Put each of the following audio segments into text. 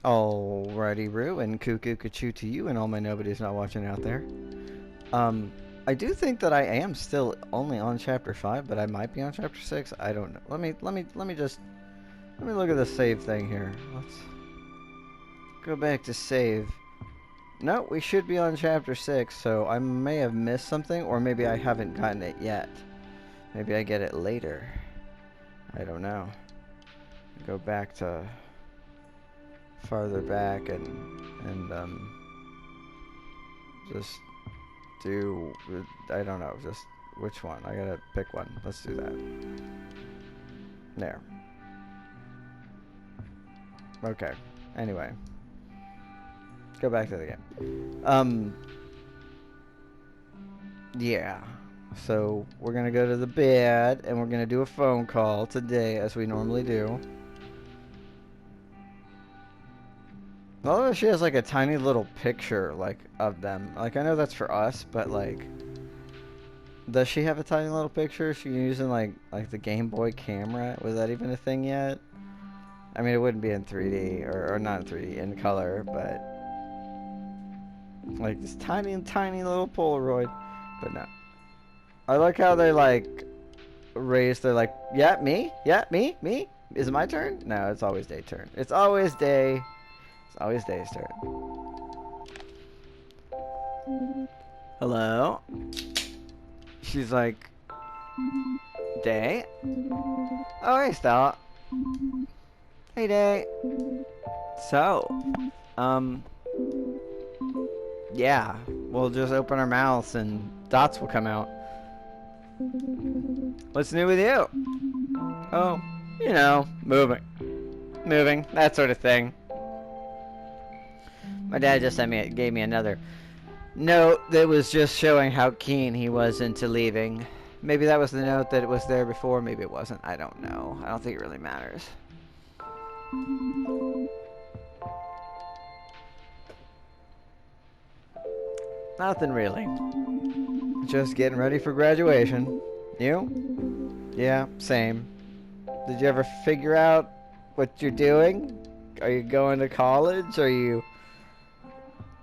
Alrighty, Roo, and cuckoo cachoo to you and all my nobodies not watching out there. I do think that I am still only on chapter 5, but I might be on chapter 6. I don't know. Let me look at the save thing here. Let's go back to save. No, we should be on chapter 6, so I may have missed something, or maybe I haven't gotten it yet. Maybe I get it later. I don't know. Go back to farther back and just do, I don't know, just which one? I gotta pick one. Let's do that. There. Okay. Anyway. Go back to the game. Yeah. So, we're gonna go to the bed, and we're gonna do a phone call today, as we normally do. Although she has, like, a tiny little picture, like, of them. Like, I know that's for us, but, like... Does she have a tiny little picture? She's using, like the Game Boy camera? Was that even a thing yet? I mean, it wouldn't be in 3D, or not in 3D, in color, but... Like, this tiny little Polaroid. But no. I like how they, like, raise their, like, yeah, me? Yeah, me? Me? Is it my turn? No, it's always Day's turn. It's always Day. It's always Day's turn. Hello? She's like, Day? Oh, hey, Stella. Hey, Day. So, yeah, we'll just open our mouths and dots will come out. What's new with you? Oh, you know, moving, that sort of thing. My dad just gave me another note that was just showing how keen he was into leaving. Maybe that was the note that was there before, maybe it wasn't. I don't know. I don't think it really matters. Nothing really. Just getting ready for graduation. You? Yeah, same. Did you ever figure out what you're doing? Are you going to college? Are you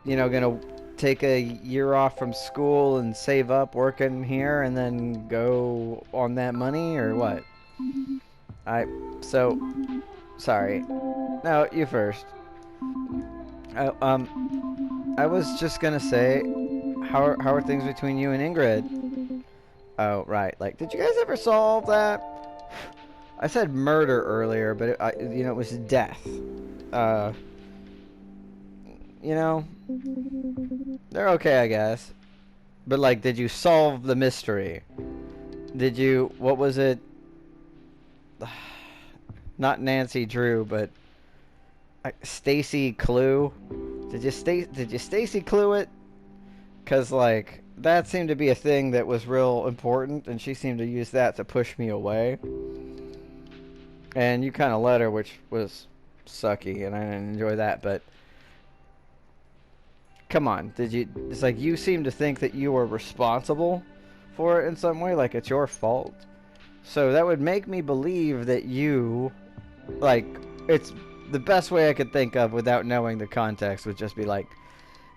gonna take a year off from school and save up working here and then go on that money, or what? Sorry. No, you first. I was just gonna say, how are things between you and Ingrid? Oh, right. Like, did you guys ever solve that? I said murder earlier, but it was death. They're okay, I guess. But, like, did you solve the mystery? What was it? Not Nancy Drew, but Stacy Clue. Did you Stacy Clue it? Cause like that seemed to be a thing that was real important, and she seemed to use that to push me away. And you kind of let her, which was sucky, and I didn't enjoy that. But come on, it's like you seem to think that you were responsible for it in some way, like it's your fault. So that would make me believe that you, like, it's the best way I could think of without knowing the context would just be like,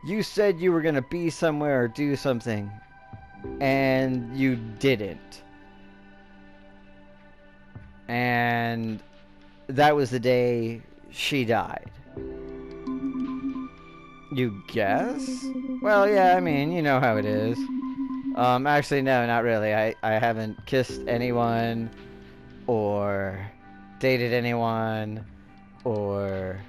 you said you were gonna be somewhere or do something, and you didn't. And that was the day she died. You guess? Well, yeah, I mean, you know how it is. Actually, no, not really. I haven't kissed anyone, or dated anyone, or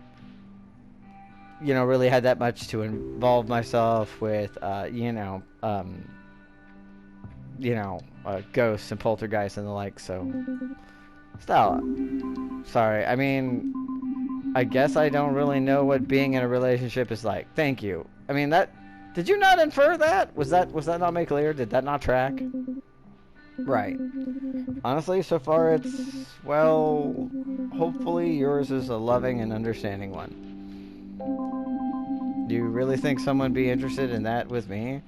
really had that much to involve myself with, ghosts and poltergeists and the like, so... Stella. Sorry, I mean, I guess I don't really know what being in a relationship is like. Thank you. I mean, did you not infer that? Was that not made clear? Did that not track? Right. Honestly, so far it's, well, hopefully yours is a loving and understanding one. Do you really think someone would be interested in that with me?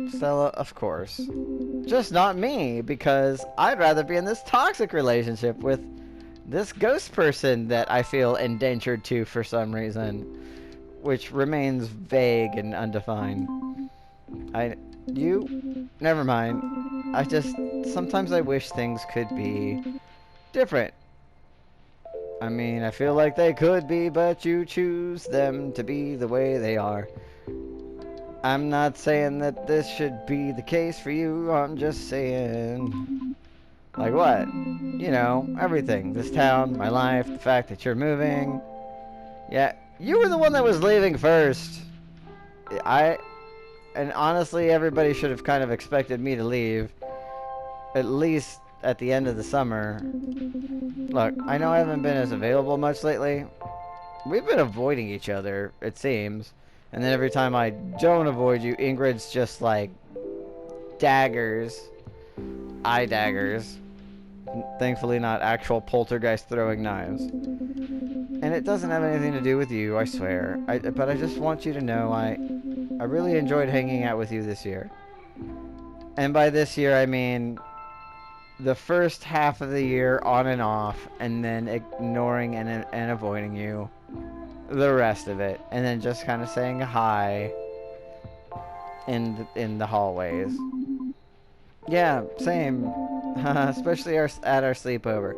Stella, of course. Just not me, because I'd rather be in this toxic relationship with this ghost person that I feel indentured to for some reason, which remains vague and undefined. Never mind. Sometimes I wish things could be different. I mean, I feel like they could be, but you choose them to be the way they are. I'm not saying that this should be the case for you, I'm just saying... Like what? You know, everything. This town, my life, the fact that you're moving. Yeah, you were the one that was leaving first. And honestly, everybody should have kind of expected me to leave. At least at the end of the summer. Look, I know I haven't been as available much lately. We've been avoiding each other, it seems. And then every time I don't avoid you, Ingrid's just like daggers. Eye daggers. Thankfully not actual poltergeist throwing knives. And it doesn't have anything to do with you, I swear. But I just want you to know I really enjoyed hanging out with you this year. And by this year I mean the first half of the year on and off, and then ignoring and avoiding you the rest of it, and then just kind of saying hi in the hallways. Yeah, same. Especially at our sleepover.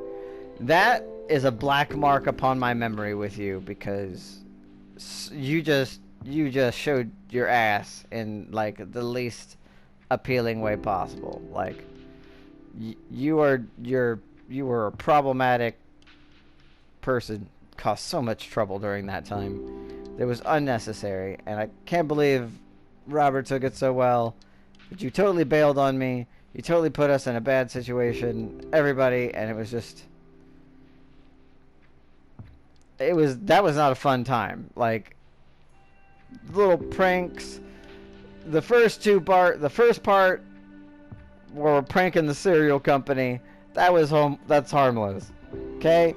That is a black mark upon my memory with you, because you just showed your ass in like the least appealing way possible. Like you were a problematic person, caused so much trouble during that time. It was unnecessary, and I can't believe Robert took it so well. But you totally bailed on me. You totally put us in a bad situation, everybody, and it was just... that was not a fun time. Like, little pranks. The first part where we're pranking the cereal company, that's harmless. Okay?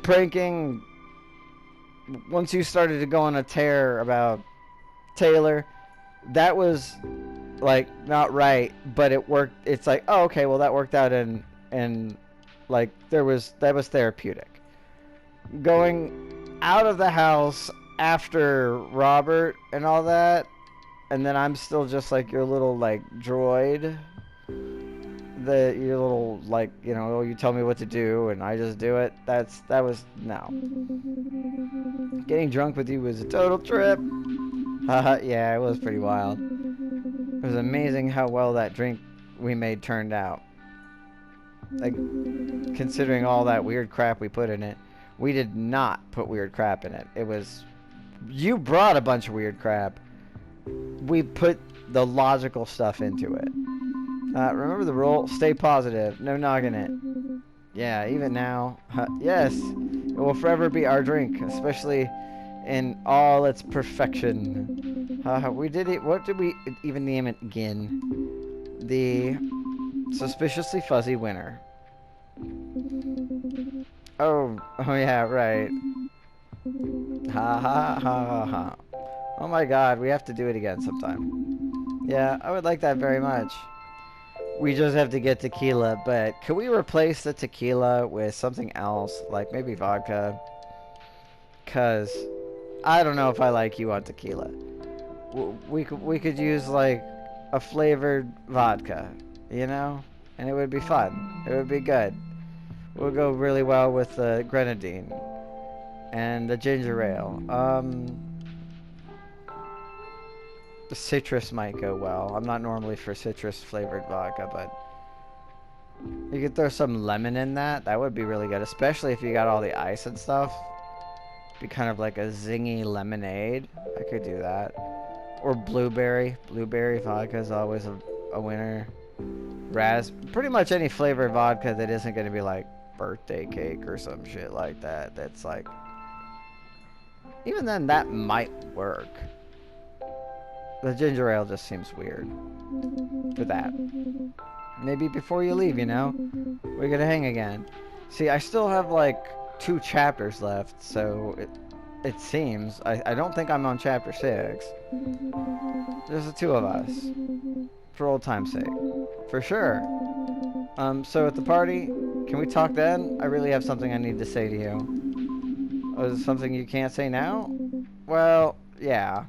Pranking, once you started to go on a tear about Taylor, that was like not right, but it worked. It's like, oh, okay, well that worked out, and like that was therapeutic. Going out of the house after Robert and all that, and then I'm still just like your little like droid. Your little like, you know, oh, you tell me what to do and I just do it. That was no. Getting drunk with you was a total trip. Yeah, it was pretty wild. It was amazing how well that drink we made turned out. Like, considering all that weird crap we put in it. We did not put weird crap in it. It was... You brought a bunch of weird crap. We put the logical stuff into it. Remember the rule? Stay positive. No noggin it. Yeah, even now. Yes. It will forever be our drink. Especially in all its perfection. We did it. What did we even name it again? The Suspiciously Fuzzy Winner. Oh yeah, right. Ha ha ha ha ha. Oh my god, we have to do it again sometime. Yeah, I would like that very much. We just have to get tequila, but can we replace the tequila with something else? Like maybe vodka? Cause I don't know if I like you on tequila. We could use like a flavored vodka, you know? And it would be fun. It would be good. It would go really well with the grenadine and the ginger ale. The citrus might go well. I'm not normally for citrus flavored vodka, but you could throw some lemon in that. That would be really good, especially if you got all the ice and stuff. Be kind of like a zingy lemonade. I could do that. Or blueberry. Blueberry vodka is always a winner. Pretty much any flavored vodka that isn't going to be like birthday cake or some shit like that. That's like... Even then, that might work. The ginger ale just seems weird for that. Maybe before you leave, you know? We're gonna hang again. See, I still have like 2 chapters left, so it seems. I don't think I'm on chapter 6. There's the 2 of us. For old time's sake. For sure. So at the party, can we talk then? I really have something I need to say to you. Oh, is it something you can't say now? Well, yeah.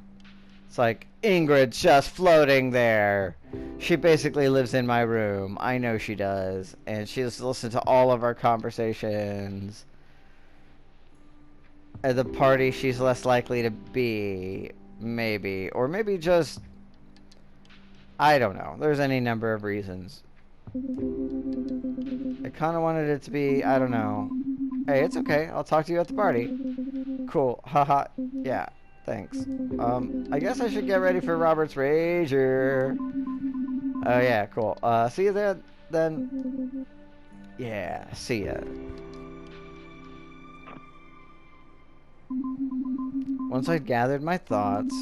It's like, Ingrid's just floating there. She basically lives in my room. I know she does. And she's listened to all of our conversations. At the party, she's less likely to be. Maybe. Or maybe just... I don't know. There's any number of reasons. I kind of wanted it to be, I don't know. Hey, it's okay. I'll talk to you at the party. Cool. Haha. Yeah. Thanks. I guess I should get ready for Robert's Rager. Oh, yeah. Cool. See you there, then. Yeah. See ya. Once I'd gathered my thoughts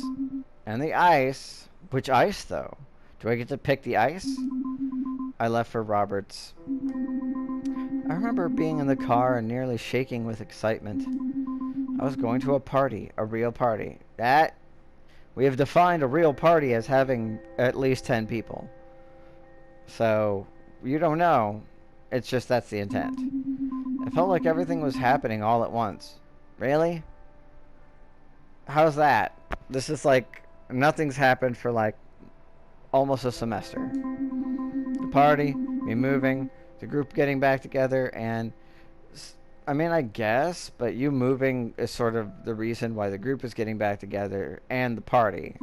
and the ice... Which ice, though? Do I get to pick the ice? I left for Robert's. I remember being in the car and nearly shaking with excitement. I was going to a party, a real party. We have defined a real party as having at least 10 people. So, you don't know. It's just that's the intent. It felt like everything was happening all at once. Really? How's that? This is like, nothing's happened for like almost a semester. The party, me moving, the group getting back together, and I mean, I guess, but you moving is sort of the reason why the group is getting back together and the party.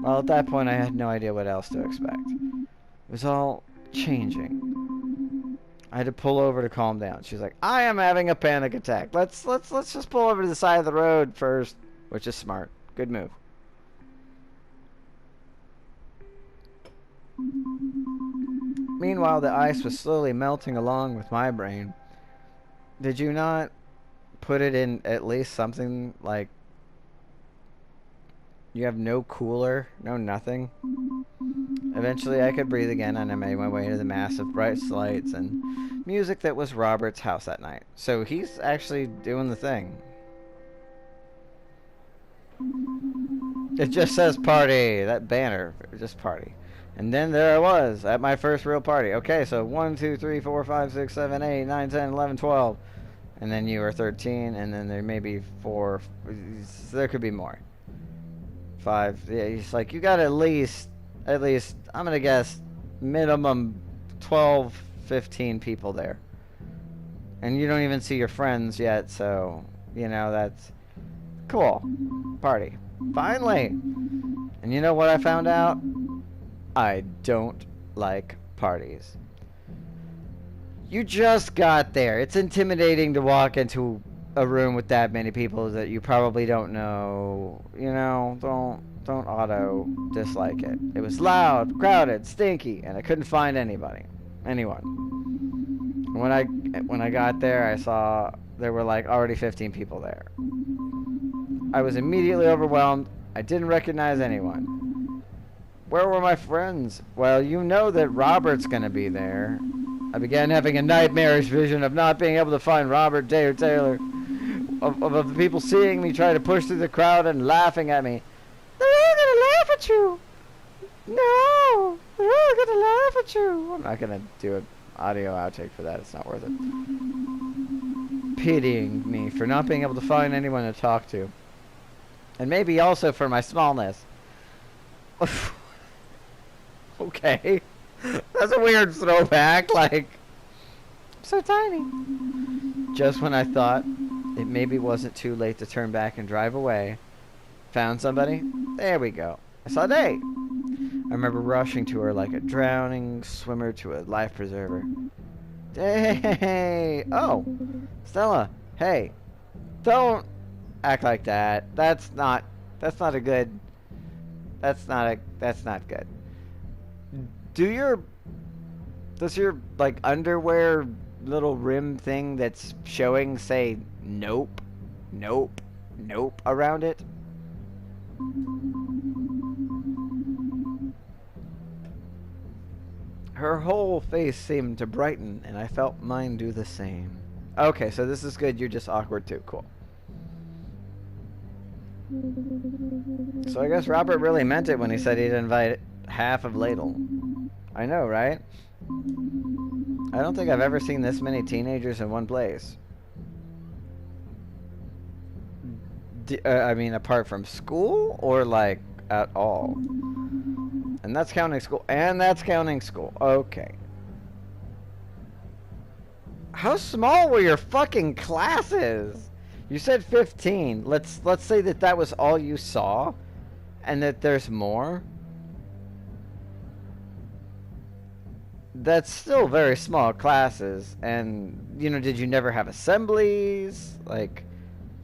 Well, at that point, I had no idea what else to expect. It was all changing. I had to pull over to calm down. She's like, I am having a panic attack. Let's just pull over to the side of the road first, which is smart. Good move. Meanwhile, the ice was slowly melting along with my brain. Did you not put it in at least something like you have no cooler, no nothing? Eventually I could breathe again, and I made my way to the massive bright lights and music that was Robert's house that night. So he's actually doing the thing. It just says party, that banner, just party. And then there I was, at my first real party. Okay, so 1, 2, 3, 4, 5, 6, 7, 8, 9, 10, 11, 12. And then you were 13, and then there may be 4. There could be more. 5. Yeah, it's like, you got at least, I'm going to guess, minimum 12, 15 people there. And you don't even see your friends yet, so, you know, that's cool. Party. Finally! And you know what I found out? I don't like parties. You just got there. It's intimidating to walk into a room with that many people that you probably don't know. You know, don't auto dislike it. It was loud, crowded, stinky, and I couldn't find anyone. When I got there, I saw there were like already 15 people there. I was immediately overwhelmed. I didn't recognize anyone. Where were my friends? Well, you know that Robert's gonna be there. I began having a nightmarish vision of not being able to find Robert, Day, or Taylor. Of the people seeing me try to push through the crowd and laughing at me. They're all gonna laugh at you! No! They're all gonna laugh at you! I'm not gonna do an audio outtake for that. It's not worth it. Pitying me for not being able to find anyone to talk to. And maybe also for my smallness. Okay. That's a weird throwback, like... so tiny. Just when I thought it maybe wasn't too late to turn back and drive away. Found somebody? There we go. I saw Day. I remember rushing to her like a drowning swimmer to a life preserver. Day! Oh! Stella! Hey! Don't act like that. That's not good. That's not good. Does your like underwear little rim thing that's showing say nope around it? Her whole face seemed to brighten, and I felt mine do the same. Okay, so this is good. You're just awkward too. Cool. So I guess Robert really meant it when he said he'd invite half of Ladle. I know, right? I don't think I've ever seen this many teenagers in one place. I mean, apart from school or like at all? And that's counting school. And that's counting school. Okay. How small were your fucking classes? You said 15. Let's say that that was all you saw and that there's more. That's still very small classes. And, you know, did you never have assemblies? Like,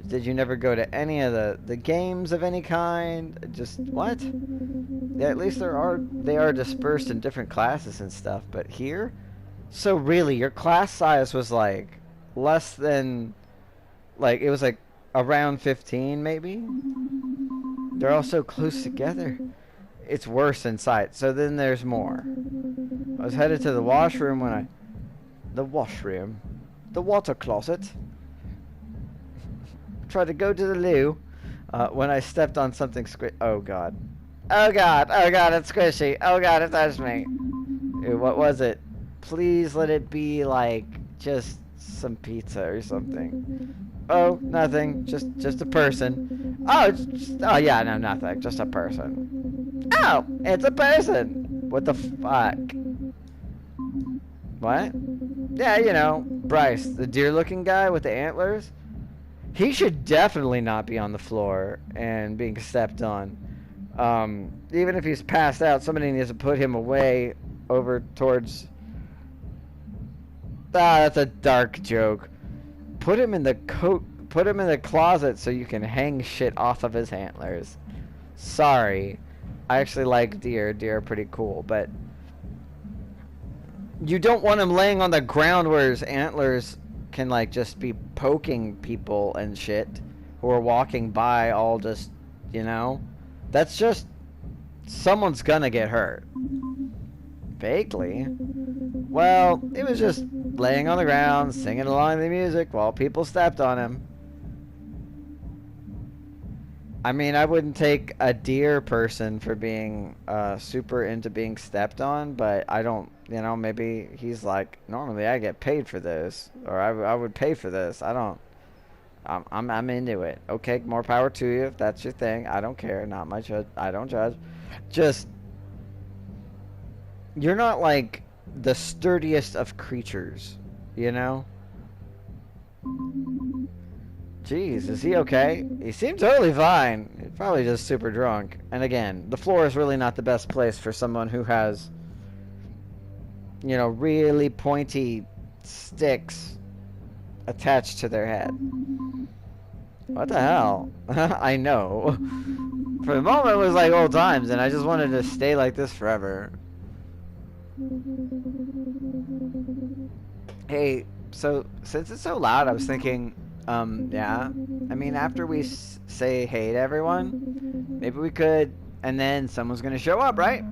did you never go to any of the games of any kind? Just, what? Yeah, at least they are dispersed in different classes and stuff. But here? So really, your class size was like less than, like, it was like around 15 maybe? They're all so close together. It's worse inside. So then there's more. I was headed to the washroom when the washroom. The water closet. Tried to go to the loo when I stepped on something oh god. Oh god, it's squishy. Oh god, it touched me. Ew, what was it? Please let it be like just some pizza or something. Oh, nothing. Just a person. Oh, oh yeah, no, nothing. Just a person. Oh, it's a person. What the fuck? What? Yeah, you know, Bryce, the deer-looking guy with the antlers. He should definitely not be on the floor and being stepped on. Even if he's passed out, somebody needs to put him away over towards... Ah, that's a dark joke. Put him in the closet so you can hang shit off of his antlers. Sorry. I actually like deer. Deer are pretty cool, but... You don't want him laying on the ground where his antlers can, like, just be poking people and shit who are walking by all just, you know? That's just... Someone's gonna get hurt. Vaguely. Well, he was just laying on the ground, singing along to the music while people stepped on him. I mean, I wouldn't take a deer person for being super into being stepped on, but I don't, you know, maybe he's like, normally I get paid for this, or I would pay for this. I'm into it. Okay, more power to you if that's your thing. I don't care. Not my judge. I don't judge. Just, you're not like the sturdiest of creatures, you know? Jeez, is he okay? He seemed totally fine. He's probably just super drunk. And again, the floor is really not the best place for someone who has, you know, really pointy sticks attached to their head. What the hell? I know. For the moment it was like old times, and I just wanted to stay like this forever. Hey, so since it's so loud, I was thinking, yeah, I mean, after we say hey to everyone, maybe we could, and then someone's gonna show up, right?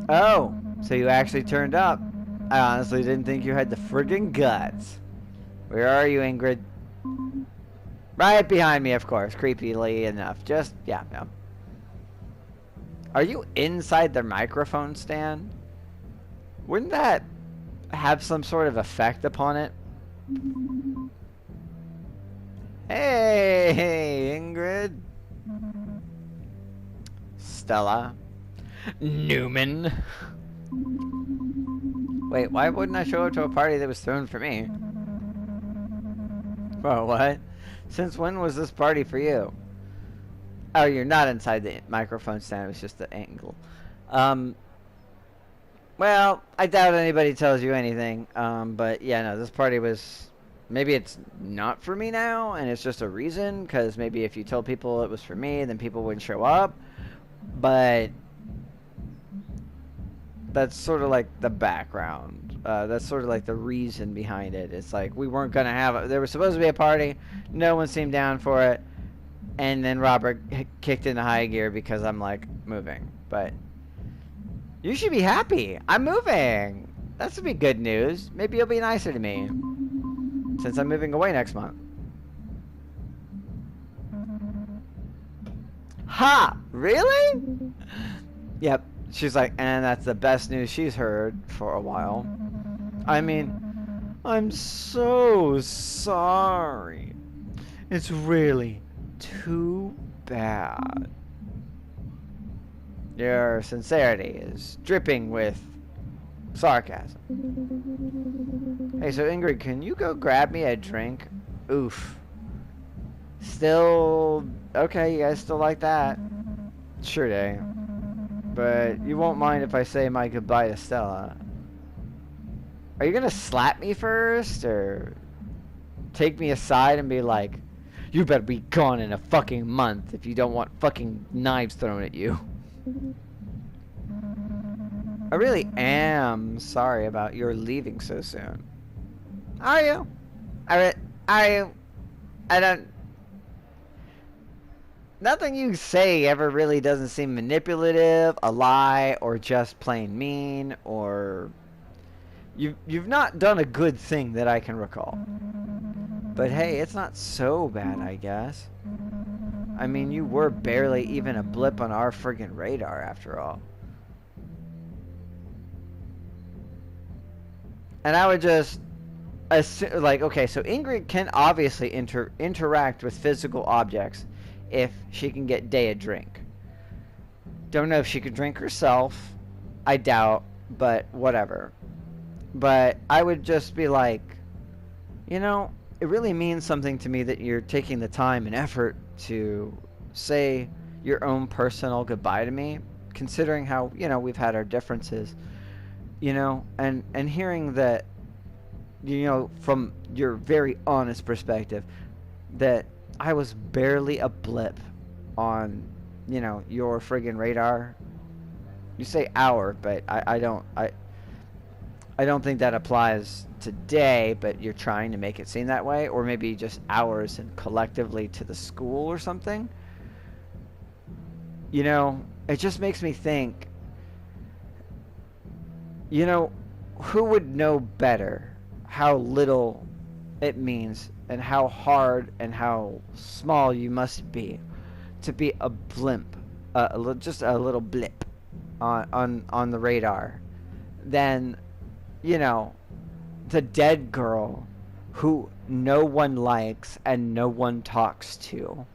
Oh, so you actually turned up. I honestly didn't think you had the friggin' guts. Where are you, Ingrid? Right behind me, of course, creepily enough. Just, yeah, no. Are you inside the microphone stand? Wouldn't that have some sort of effect upon it? Hey, Ingrid. Stella. Newman. Wait, why wouldn't I show up to a party that was thrown for me? Oh, what? Since when was this party for you? Oh, you're not inside the microphone stand. It was just the angle. Well, I doubt anybody tells you anything. But yeah, no, this party was... Maybe it's not for me now, and it's just a reason, because maybe if you told people it was for me, then people wouldn't show up. But... that's sort of like the background. That's sort of like the reason behind it. It's like, we weren't going to have... There was supposed to be a party. No one seemed down for it. And then Robert kicked into high gear because I'm, like, moving. But you should be happy. I'm moving. That should be good news. Maybe you'll be nicer to me since I'm moving away next month. Ha! Really? Yep. She's like, and that's the best news she's heard for a while. I mean, I'm so sorry. It's really too bad. Your sincerity is dripping with sarcasm. Hey, so Ingrid, can you go grab me a drink? Oof. Still... Okay, you guys still like that? Sure day. But you won't mind if I say my goodbye to Stella. Are you gonna slap me first, or take me aside and be like, you better be gone in a fucking month if you don't want fucking knives thrown at you? I really am sorry about your leaving so soon. Are you? Are you? I don't... Nothing you say ever really doesn't seem manipulative, a lie, or just plain mean, or... You've not done a good thing that I can recall. But hey, it's not so bad, I guess. I mean, you were barely even a blip on our friggin' radar, after all. And I would just... like, okay, so Ingrid can obviously interact with physical objects if she can get Day a drink. Don't know if she could drink herself. I doubt, but whatever. But I would just be like, you know, it really means something to me that you're taking the time and effort to say your own personal goodbye to me, considering how, you know, we've had our differences, you know, and hearing that, you know, from your very honest perspective, that I was barely a blip on, you know, your friggin' radar. You say our, but I don't think that applies today, but you're trying to make it seem that way, or maybe just ours and collectively to the school or something. You know, it just makes me think, you know, who would know better how little it means and how hard and how small you must be to be a blimp, just a little blip on the radar, than, you know, the dead girl who no one likes and no one talks to,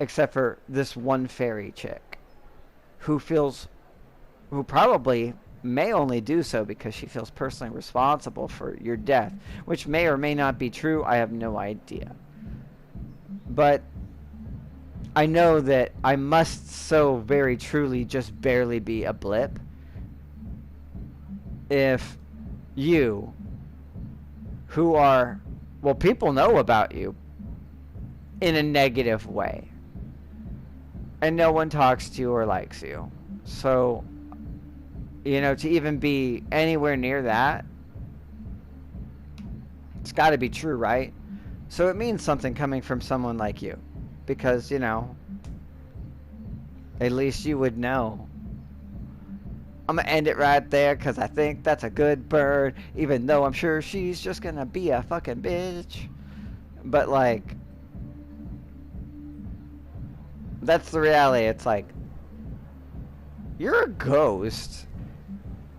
except for this one fairy chick who probably may only do so because she feels personally responsible for your death, which may or may not be true. I have no idea. But I know that I must so very truly just barely be a blip if you, who are, well, people know about you in a negative way, and no one talks to you or likes you. So, you know, to even be anywhere near that, it's got to be true, right? So it means something coming from someone like you, because, you know, at least you would know. I'm gonna end it right there because I think that's a good bird, even though I'm sure she's just gonna be a fucking bitch. But, like, that's the reality. It's like, you're a ghost.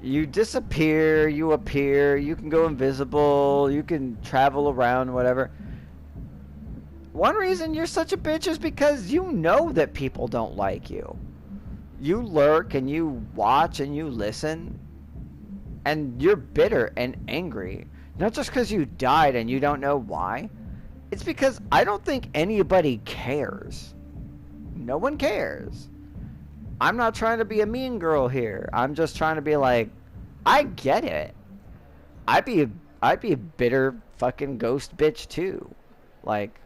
You disappear, you appear, you can go invisible, you can travel around, whatever. One reason you're such a bitch is because you know that people don't like you. You lurk and you watch and you listen, and you're bitter and angry. Not just because you died and you don't know why. It's because I don't think anybody cares. No one cares. I'm not trying to be a mean girl here. I'm just trying to be like, I get it. I'd be a bitter fucking ghost bitch too. Like,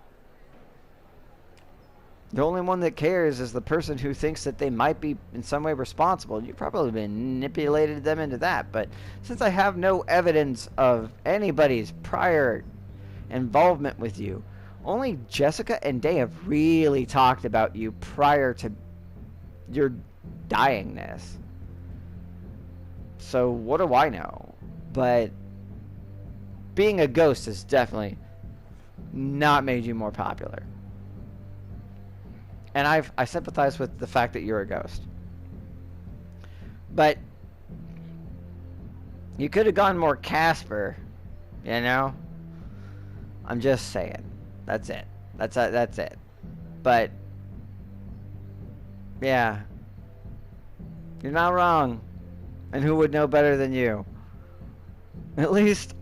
the only one that cares is the person who thinks that they might be in some way responsible. You probably manipulated them into that. But since I have no evidence of anybody's prior involvement with you, only Jessica and Day have really talked about you prior to your dyingness. So what do I know? But being a ghost has definitely not made you more popular. And I sympathize with the fact that you're a ghost. But you could have gone more Casper, you know? I'm just saying. That's it. That's it. But yeah. You're not wrong. And who would know better than you? At least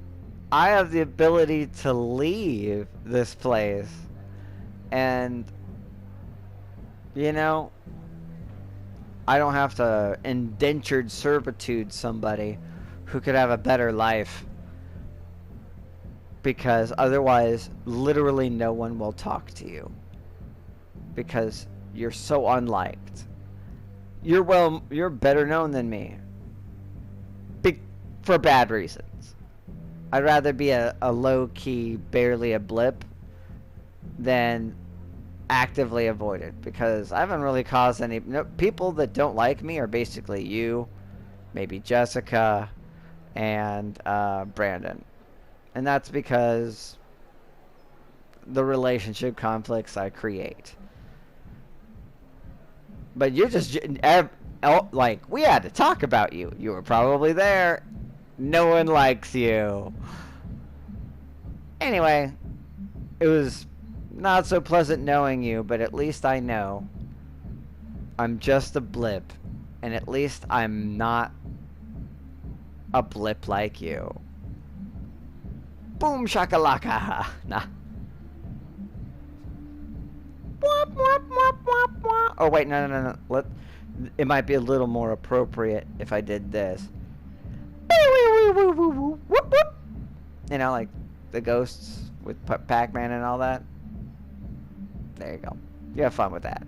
I have the ability to leave this place. And, you know, I don't have to indentured servitude somebody who could have a better life. Because otherwise, literally no one will talk to you. Because you're so unliked. You're better known than me. For bad reasons. I'd rather be a low-key, barely a blip than actively avoided. Because I haven't really caused any... No, people that don't like me are basically you, maybe Jessica, and Brandon. And that's because the relationship conflicts I create. But you're just... Like, we had to talk about you. You were probably there. No one likes you. Anyway, it was not so pleasant knowing you, but at least I know I'm just a blip. And at least I'm not a blip like you. Boom shakalaka. Nah. Oh wait, no. It might be a little more appropriate if I did this. You know, like the ghosts with Pac-Man and all that. There you go. You have fun with that.